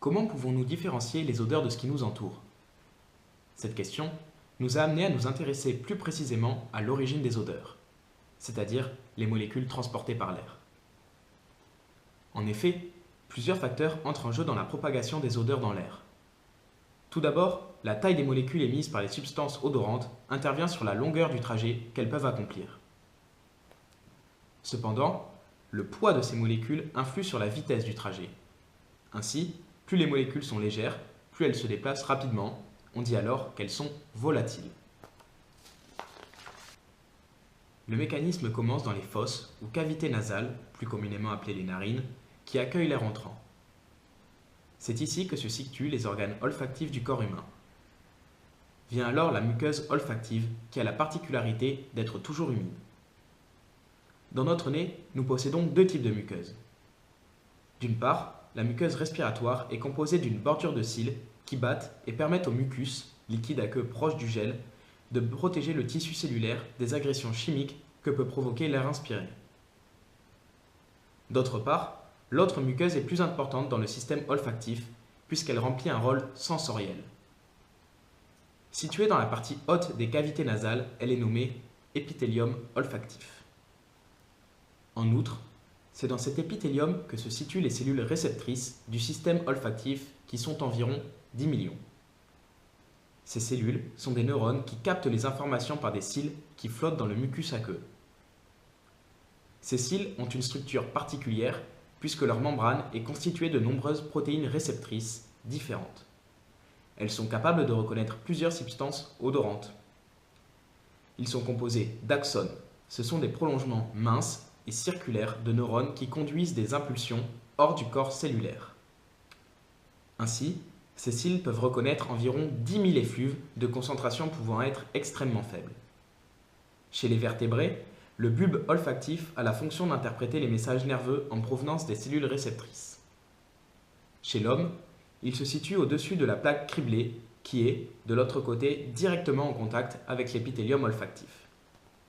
Comment pouvons-nous différencier les odeurs de ce qui nous entoure? Cette question nous a amené à nous intéresser plus précisément à l'origine des odeurs, c'est-à-dire les molécules transportées par l'air. En effet, plusieurs facteurs entrent en jeu dans la propagation des odeurs dans l'air. Tout d'abord, la taille des molécules émises par les substances odorantes intervient sur la longueur du trajet qu'elles peuvent accomplir. Cependant, le poids de ces molécules influe sur la vitesse du trajet. Ainsi, plus les molécules sont légères, plus elles se déplacent rapidement. On dit alors qu'elles sont volatiles. Le mécanisme commence dans les fosses ou cavités nasales, plus communément appelées les narines, qui accueillent l'air entrant. C'est ici que se situent les organes olfactifs du corps humain. Vient alors la muqueuse olfactive qui a la particularité d'être toujours humide. Dans notre nez, nous possédons deux types de muqueuses. D'une part, la muqueuse respiratoire est composée d'une bordure de cils qui battent et permettent au mucus, liquide à queue proche du gel, de protéger le tissu cellulaire des agressions chimiques que peut provoquer l'air inspiré. D'autre part, l'autre muqueuse est plus importante dans le système olfactif puisqu'elle remplit un rôle sensoriel. Située dans la partie haute des cavités nasales, elle est nommée épithélium olfactif. En outre, c'est dans cet épithélium que se situent les cellules réceptrices du système olfactif qui sont environ 10 millions. Ces cellules sont des neurones qui captent les informations par des cils qui flottent dans le mucus aqueux. Ces cils ont une structure particulière puisque leur membrane est constituée de nombreuses protéines réceptrices différentes. Elles sont capables de reconnaître plusieurs substances odorantes. Ils sont composés d'axones. Ce sont des prolongements minces et circulaires de neurones qui conduisent des impulsions hors du corps cellulaire. Ainsi, ces cils peuvent reconnaître environ 10 000 effluves de concentration pouvant être extrêmement faible. Chez les vertébrés, le bulbe olfactif a la fonction d'interpréter les messages nerveux en provenance des cellules réceptrices. Chez l'homme, il se situe au-dessus de la plaque criblée qui est, de l'autre côté, directement en contact avec l'épithélium olfactif.